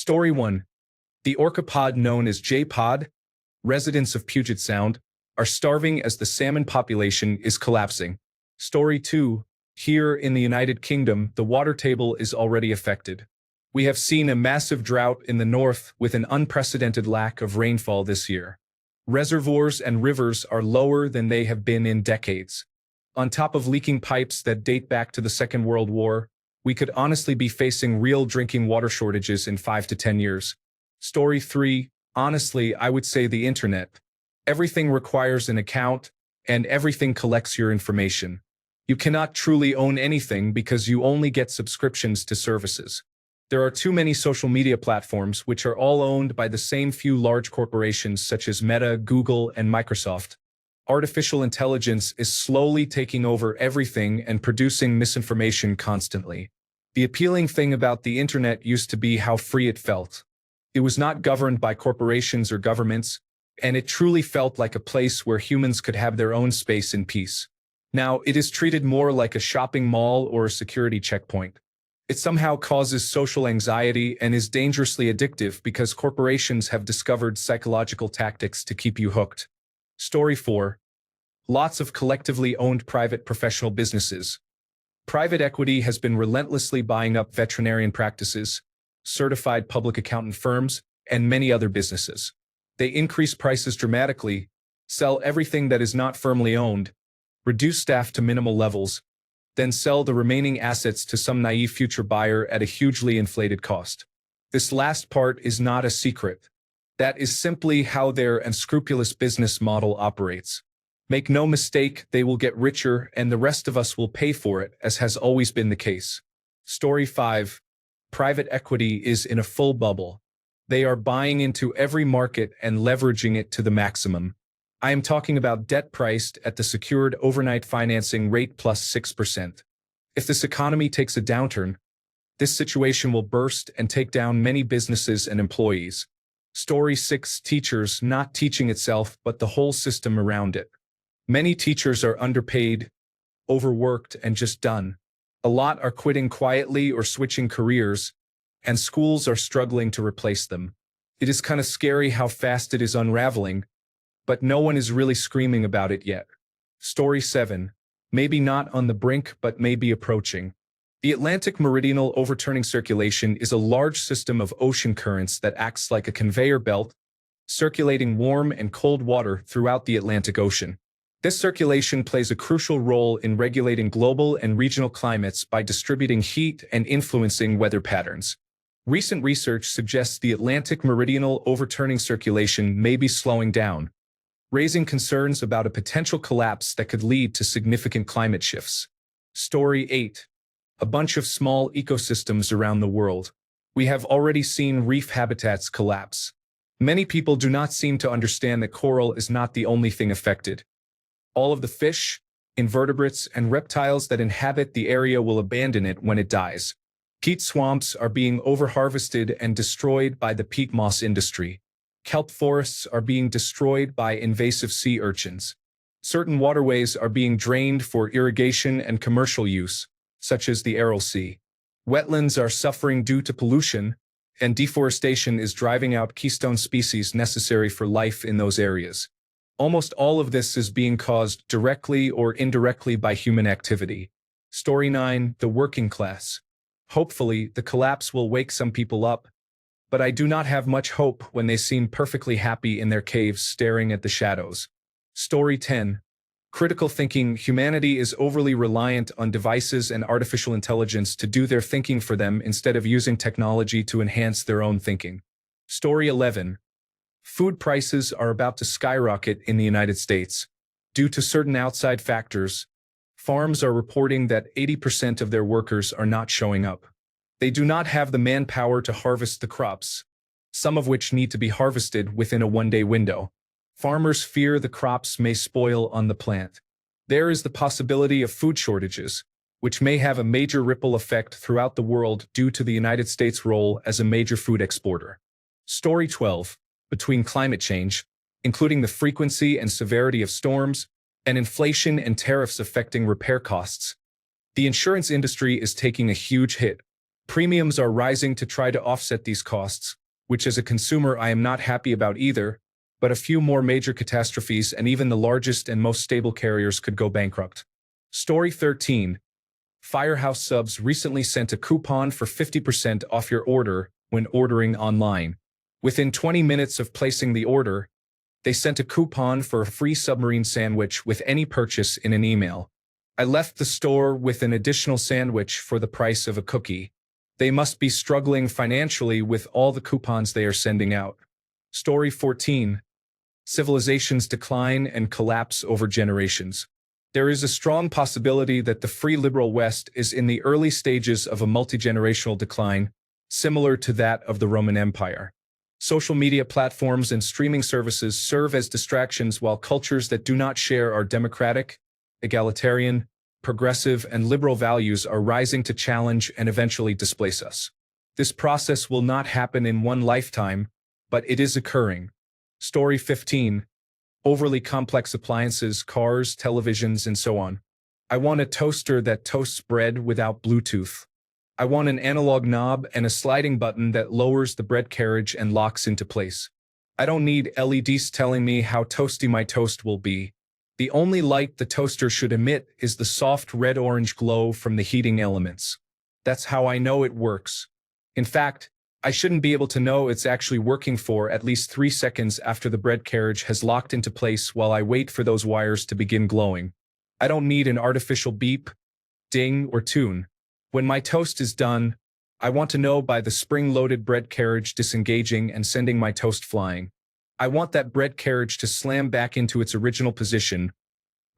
Story 1. The orcapod known as J-pod, residents of Puget Sound, are starving as the salmon population is collapsing. Story 2. Here in the United Kingdom, the water table is already affected. We have seen a massive drought in the north with an unprecedented lack of rainfall this year. Reservoirs and rivers are lower than they have been in decades. On top of leaking pipes that date back to the Second World War, we could honestly be facing real drinking water shortages in 5 to 10 years. Story 3. Honestly, I would say the internet. Everything requires an account, and everything collects your information. You cannot truly own anything because you only get subscriptions to services. There are too many social media platforms which are all owned by the same few large corporations such as Meta, Google, and Microsoft. Artificial intelligence is slowly taking over everything and producing misinformation constantly. The appealing thing about the internet used to be how free it felt. It was not governed by corporations or governments, and it truly felt like a place where humans could have their own space in peace. Now, it is treated more like a shopping mall or a security checkpoint. It somehow causes social anxiety and is dangerously addictive because corporations have discovered psychological tactics to keep you hooked. Story 4. Lots of collectively owned private professional businesses. Private equity has been relentlessly buying up veterinarian practices, certified public accountant firms, and many other businesses. They increase prices dramatically, sell everything that is not firmly owned, reduce staff to minimal levels, then sell the remaining assets to some naive future buyer at a hugely inflated cost. This last part is not a secret. That is simply how their unscrupulous business model operates. Make no mistake, they will get richer and the rest of us will pay for it, as has always been the case. Story 5. Private equity is in a full bubble. They are buying into every market and leveraging it to the maximum. I am talking about debt priced at the secured overnight financing rate plus 6%. If this economy takes a downturn, this situation will burst and take down many businesses and employees. Story 6. Teachers not teaching itself, but the whole system around it. Many teachers are underpaid, overworked, and just done. A lot are quitting quietly or switching careers, and schools are struggling to replace them. It is kind of scary how fast it is unraveling, but no one is really screaming about it yet. Story 7. Maybe not on the brink, but maybe approaching. The Atlantic Meridional Overturning Circulation is a large system of ocean currents that acts like a conveyor belt, circulating warm and cold water throughout the Atlantic Ocean. This circulation plays a crucial role in regulating global and regional climates by distributing heat and influencing weather patterns. Recent research suggests the Atlantic Meridional Overturning Circulation may be slowing down, raising concerns about a potential collapse that could lead to significant climate shifts. Story 8. A bunch of small ecosystems around the world. We have already seen reef habitats collapse. Many people do not seem to understand that coral is not the only thing affected. All of the fish, invertebrates, and reptiles that inhabit the area will abandon it when it dies. Peat swamps are being overharvested and destroyed by the peat moss industry. Kelp forests are being destroyed by invasive sea urchins. Certain waterways are being drained for irrigation and commercial use, such as the Aral Sea. Wetlands are suffering due to pollution, and deforestation is driving out keystone species necessary for life in those areas. Almost all of this is being caused directly or indirectly by human activity. Story 9. The working class. Hopefully, the collapse will wake some people up, but I do not have much hope when they seem perfectly happy in their caves staring at the shadows. Story 10. Critical thinking. Humanity is overly reliant on devices and artificial intelligence to do their thinking for them instead of using technology to enhance their own thinking. Story 11. Food prices are about to skyrocket in the United States. Due to certain outside factors, farms are reporting that 80% of their workers are not showing up. They do not have the manpower to harvest the crops, some of which need to be harvested within a one-day window. Farmers fear the crops may spoil on the plant. There is the possibility of food shortages, which may have a major ripple effect throughout the world due to the United States' role as a major food exporter. Story 12. Between climate change, including the frequency and severity of storms, and inflation and tariffs affecting repair costs, the insurance industry is taking a huge hit. Premiums are rising to try to offset these costs, which as a consumer I am not happy about either, but a few more major catastrophes and even the largest and most stable carriers could go bankrupt. Story 13. Firehouse Subs recently sent a coupon for 50% off your order when ordering online. Within 20 minutes of placing the order, they sent a coupon for a free submarine sandwich with any purchase in an email. I left the store with an additional sandwich for the price of a cookie. They must be struggling financially with all the coupons they are sending out. Story 14. Civilizations decline and collapse over generations. There is a strong possibility that the free liberal West is in the early stages of a multi-generational decline, similar to that of the Roman Empire. Social media platforms and streaming services serve as distractions while cultures that do not share our democratic, egalitarian, progressive, and liberal values are rising to challenge and eventually displace us. This process will not happen in one lifetime, but it is occurring. Story 15. Overly complex appliances, cars, televisions, and so on. I want a toaster that toasts bread without Bluetooth. I want an analog knob and a sliding button that lowers the bread carriage and locks into place. I don't need LEDs telling me how toasty my toast will be. The only light the toaster should emit is the soft red-orange glow from the heating elements. That's how I know it works. In fact, I shouldn't be able to know it's actually working for at least 3 seconds after the bread carriage has locked into place while I wait for those wires to begin glowing. I don't need an artificial beep, ding, or tune. When my toast is done, I want to know by the spring-loaded bread carriage disengaging and sending my toast flying. I want that bread carriage to slam back into its original position,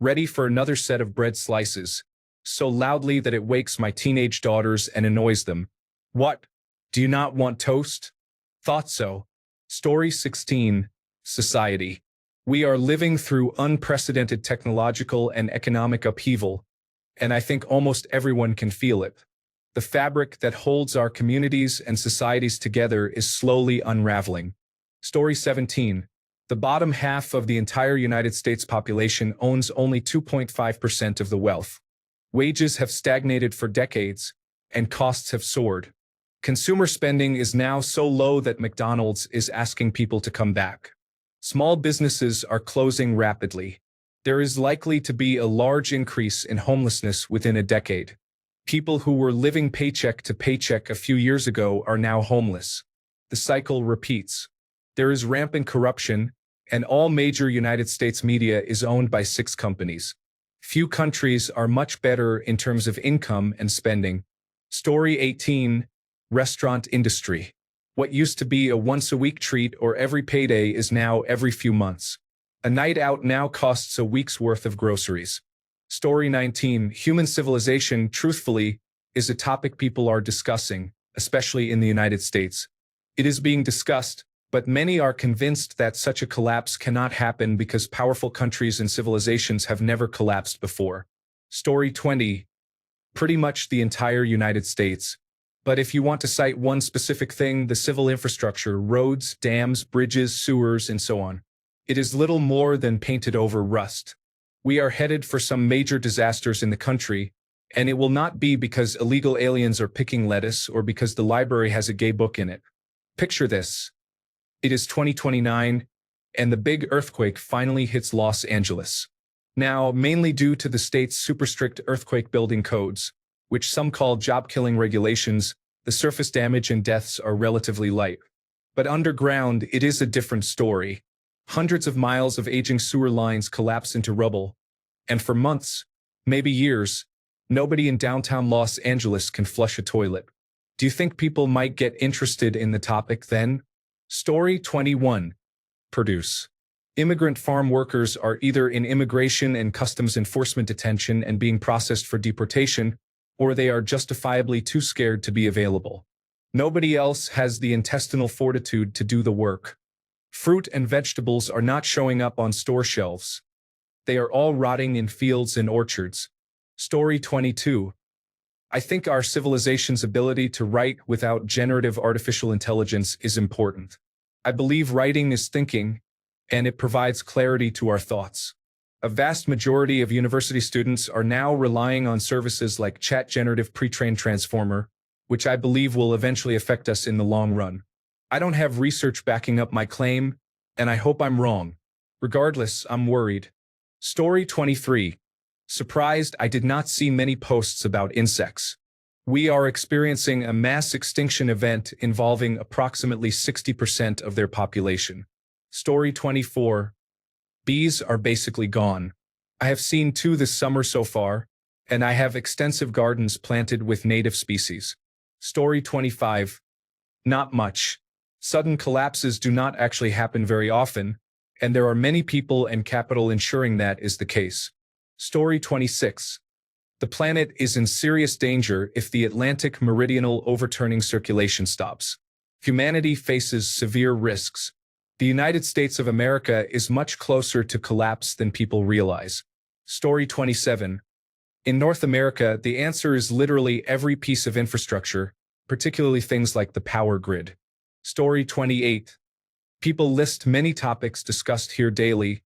ready for another set of bread slices, so loudly that it wakes my teenage daughters and annoys them. What? Do you not want toast? Thought so. Story 16. Society. We are living through unprecedented technological and economic upheaval, and I think almost everyone can feel it. The fabric that holds our communities and societies together is slowly unraveling. Story 17. The bottom half of the entire United States population owns only 2.5% of the wealth. Wages have stagnated for decades, and costs have soared. Consumer spending is now so low that McDonald's is asking people to come back. Small businesses are closing rapidly. There is likely to be a large increase in homelessness within a decade. People who were living paycheck to paycheck a few years ago are now homeless. The cycle repeats. There is rampant corruption, and all major United States media is owned by 6 companies. Few countries are much better in terms of income and spending. Story 18. Restaurant industry. What used to be a once-a-week treat or every payday is now every few months. A night out now costs a week's worth of groceries. Story 19. Human civilization, truthfully, is a topic people are discussing, especially in the United States. It is being discussed, but many are convinced that such a collapse cannot happen because powerful countries and civilizations have never collapsed before. Story 20. Pretty much the entire United States. But if you want to cite one specific thing, the civil infrastructure, roads, dams, bridges, sewers, and so on. It is little more than painted over rust. We are headed for some major disasters in the country, and it will not be because illegal aliens are picking lettuce or because the library has a gay book in it. Picture this. It is 2029, and the big earthquake finally hits Los Angeles. Now, mainly due to the state's super strict earthquake building codes, which some call job-killing regulations, the surface damage and deaths are relatively light. But underground, it is a different story. Hundreds of miles of aging sewer lines collapse into rubble, and for months, maybe years, nobody in downtown Los Angeles can flush a toilet. Do you think people might get interested in the topic then? Story 21. Produce. Immigrant farm workers are either in immigration and customs enforcement detention and being processed for deportation, or they are justifiably too scared to be available. Nobody else has the intestinal fortitude to do the work. Fruit and vegetables are not showing up on store shelves. They are all rotting in fields and orchards. Story 22. I think our civilization's ability to write without generative artificial intelligence is important. I believe writing is thinking, and it provides clarity to our thoughts. A vast majority of university students are now relying on services like Chat Generative Pre-trained Transformer, which I believe will eventually affect us in the long run. I don't have research backing up my claim, and I hope I'm wrong. Regardless, I'm worried. Story 23. Surprised I did not see many posts about insects. We are experiencing a mass extinction event involving approximately 60% of their population. Story 24. Bees are basically gone. I have seen 2 this summer so far, and I have extensive gardens planted with native species. Story 25. Not much. Sudden collapses do not actually happen very often, and there are many people and capital ensuring that is the case. Story 26. The planet is in serious danger if the Atlantic meridional overturning circulation stops. Humanity faces severe risks. The United States of America is much closer to collapse than people realize. Story 27. In North America, the answer is literally every piece of infrastructure, particularly things like the power grid. Story 28. People list many topics discussed here daily,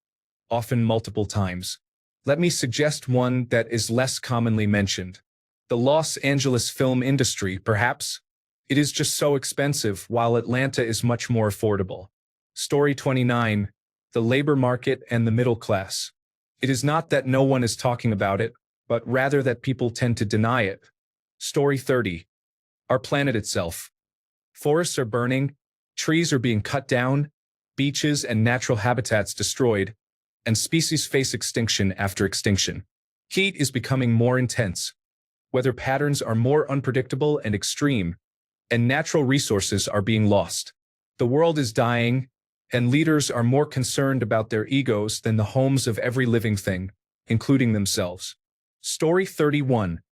often multiple times. Let me suggest one that is less commonly mentioned. The Los Angeles film industry, perhaps? It is just so expensive, while Atlanta is much more affordable. Story 29. The labor market and the middle class. It is not that no one is talking about it, but rather that people tend to deny it. Story 30. Our planet itself. Forests are burning, trees are being cut down, beaches and natural habitats destroyed, and species face extinction after extinction. Heat is becoming more intense. Weather patterns are more unpredictable and extreme, and natural resources are being lost. The world is dying, and leaders are more concerned about their egos than the homes of every living thing, including themselves. Story 31.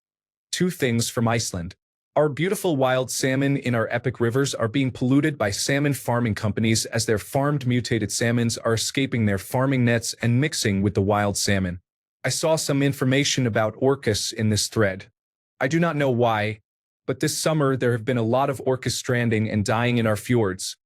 2 things from Iceland. Our beautiful wild salmon in our epic rivers are being polluted by salmon farming companies as their farmed mutated salmons are escaping their farming nets and mixing with the wild salmon. I saw some information about orcas in this thread. I do not know why, but this summer there have been a lot of orcas stranding and dying in our fjords,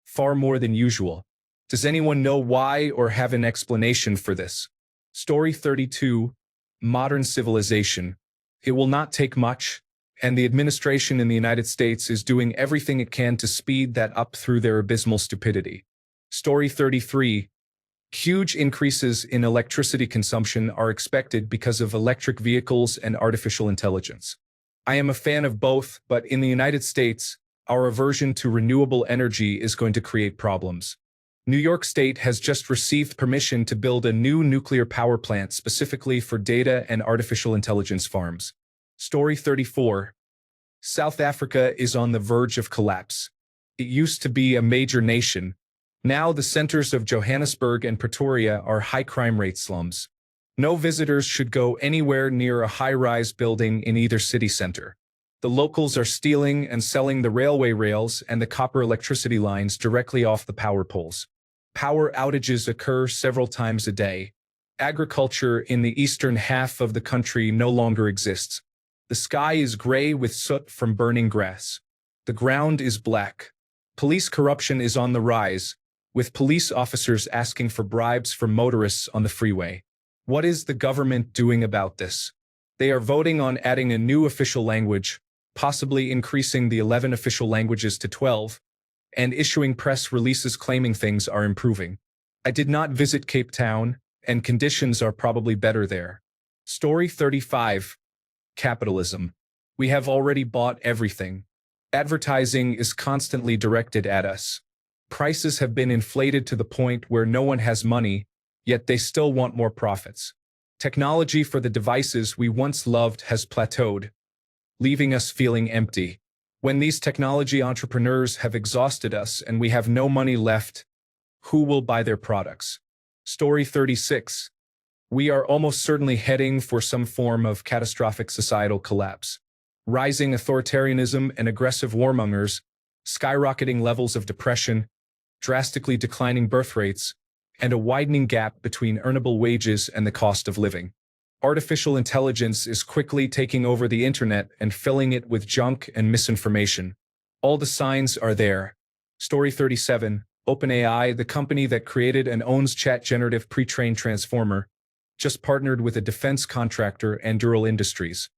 far more than usual. Does anyone know why or have an explanation for this? Story 32. Modern civilization. It will not take much, and the administration in the United States is doing everything it can to speed that up through their abysmal stupidity. Story 33. Huge increases in electricity consumption are expected because of electric vehicles and artificial intelligence. I am a fan of both, but in the United States, our aversion to renewable energy is going to create problems. New York State has just received permission to build a new nuclear power plant specifically for data and artificial intelligence farms. Story 34. South Africa is on the verge of collapse. It used to be a major nation. Now the centers of Johannesburg and Pretoria are high crime rate slums. No visitors should go anywhere near a high-rise building in either city center. The locals are stealing and selling the railway rails and the copper electricity lines directly off the power poles. Power outages occur several times a day. Agriculture in the eastern half of the country no longer exists. The sky is gray with soot from burning grass. The ground is black. Police corruption is on the rise, with police officers asking for bribes from motorists on the freeway. What is the government doing about this? They are voting on adding a new official language, possibly increasing the 11 official languages to 12, and issuing press releases claiming things are improving. I did not visit Cape Town, and conditions are probably better there. Story 35. Capitalism. We have already bought everything. Advertising is constantly directed at us. Prices have been inflated to the point where no one has money, yet they still want more profits. Technology for the devices we once loved has plateaued, leaving us feeling empty. When these technology entrepreneurs have exhausted us and we have no money left, who will buy their products? Story 36. We are almost certainly heading for some form of catastrophic societal collapse. Rising authoritarianism and aggressive warmongers, skyrocketing levels of depression, drastically declining birth rates, and a widening gap between earnable wages and the cost of living. Artificial intelligence is quickly taking over the internet and filling it with junk and misinformation. All the signs are there. Story 37. OpenAI, the company that created and owns Chat Generative Pre-trained Transformer, just partnered with a defense contractor and Dural Industries.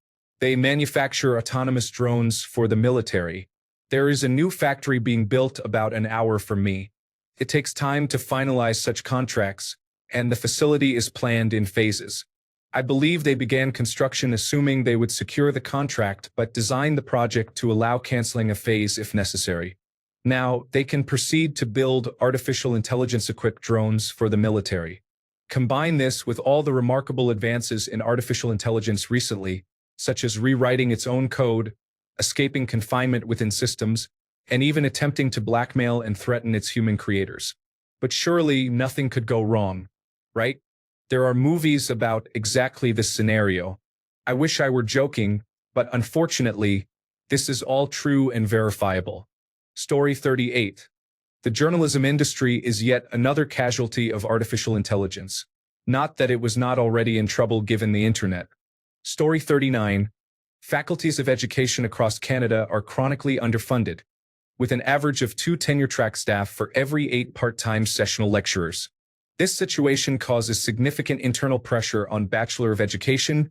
They manufacture autonomous drones for the military. There is a new factory being built about an hour from me. It takes time to finalize such contracts, and the facility is planned in phases. I believe they began construction assuming they would secure the contract but designed the project to allow canceling a phase if necessary. Now, they can proceed to build artificial intelligence-equipped drones for the military. Combine this with all the remarkable advances in artificial intelligence recently, such as rewriting its own code, escaping confinement within systems, and even attempting to blackmail and threaten its human creators. But surely nothing could go wrong, right? There are movies about exactly this scenario. I wish I were joking, but unfortunately, this is all true and verifiable. Story 38. The journalism industry is yet another casualty of artificial intelligence. Not that it was not already in trouble given the internet. Story 39. Faculties of education across Canada are chronically underfunded, with an average of 2 tenure-track staff for every 8 part-time sessional lecturers. This situation causes significant internal pressure on Bachelor of Education,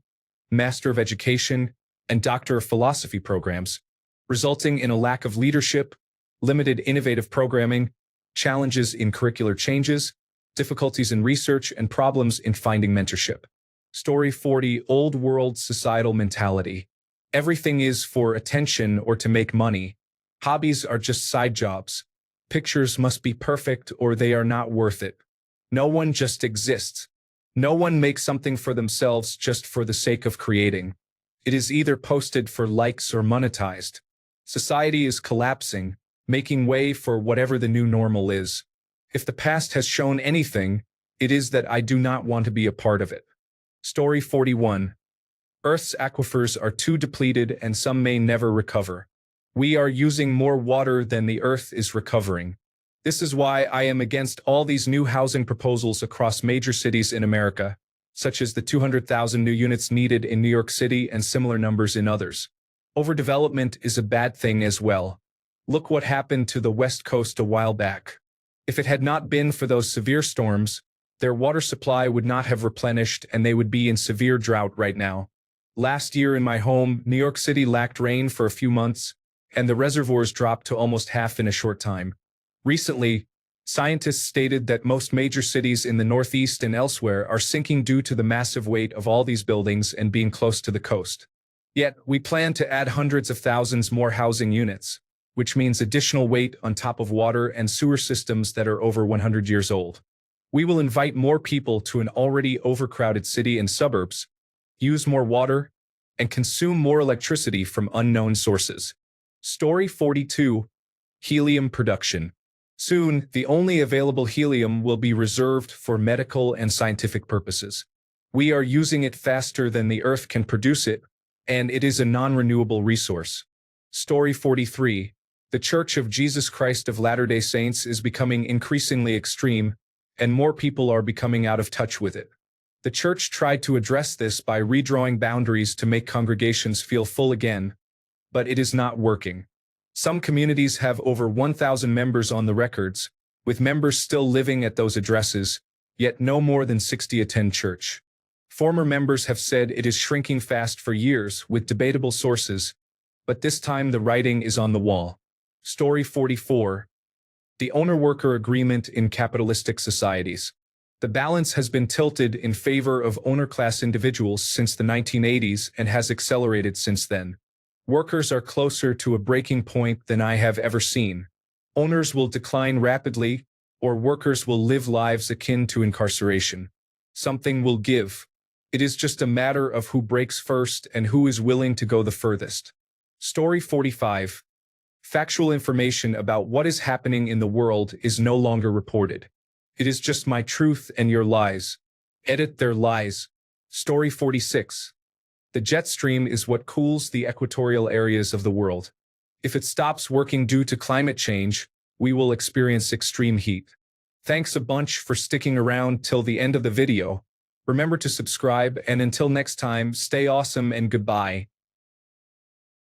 Master of Education, and Doctor of Philosophy programs, resulting in a lack of leadership, limited innovative programming, challenges in curricular changes, difficulties in research, and problems in finding mentorship. Story 40. Old world societal mentality. Everything is for attention or to make money. Hobbies are just side jobs. Pictures must be perfect or they are not worth it. No one just exists. No one makes something for themselves just for the sake of creating. It is either posted for likes or monetized. Society is collapsing, making way for whatever the new normal is. If the past has shown anything, it is that I do not want to be a part of it. Story 41. Earth's aquifers are too depleted and some may never recover. We are using more water than the Earth is recovering. This is why I am against all these new housing proposals across major cities in America, such as the 200,000 new units needed in New York City and similar numbers in others. Overdevelopment is a bad thing as well. Look what happened to the West Coast a while back. If it had not been for those severe storms, their water supply would not have replenished and they would be in severe drought right now. Last year in my home, New York City lacked rain for a few months, and the reservoirs dropped to almost half in a short time. Recently, scientists stated that most major cities in the Northeast and elsewhere are sinking due to the massive weight of all these buildings and being close to the coast. Yet, we plan to add hundreds of thousands more housing units, which means additional weight on top of water and sewer systems that are over 100 years old. We will invite more people to an already overcrowded city and suburbs, use more water, and consume more electricity from unknown sources. Story 42. Helium production. Soon, the only available helium will be reserved for medical and scientific purposes. We are using it faster than the Earth can produce it, and it is a non-renewable resource. Story 43. The Church of Jesus Christ of Latter-day Saints is becoming increasingly extreme, and more people are becoming out of touch with it. The church tried to address this by redrawing boundaries to make congregations feel full again, but it is not working. Some communities have over 1,000 members on the records, with members still living at those addresses, yet no more than 60 attend church. Former members have said it is shrinking fast for years with debatable sources, but this time the writing is on the wall. Story 44. The owner-worker agreement in capitalistic societies. The balance has been tilted in favor of owner-class individuals since the 1980s and has accelerated since then. Workers are closer to a breaking point than I have ever seen. Owners will decline rapidly, or workers will live lives akin to incarceration. Something will give. It is just a matter of who breaks first and who is willing to go the furthest. Story 45. Factual information about what is happening in the world is no longer reported. It is just my truth and your lies. Edit their lies. Story 46. The jet stream is what cools the equatorial areas of the world. If it stops working due to climate change, we will experience extreme heat. Thanks a bunch for sticking around till the end of the video. Remember to subscribe, and until next time, stay awesome and goodbye.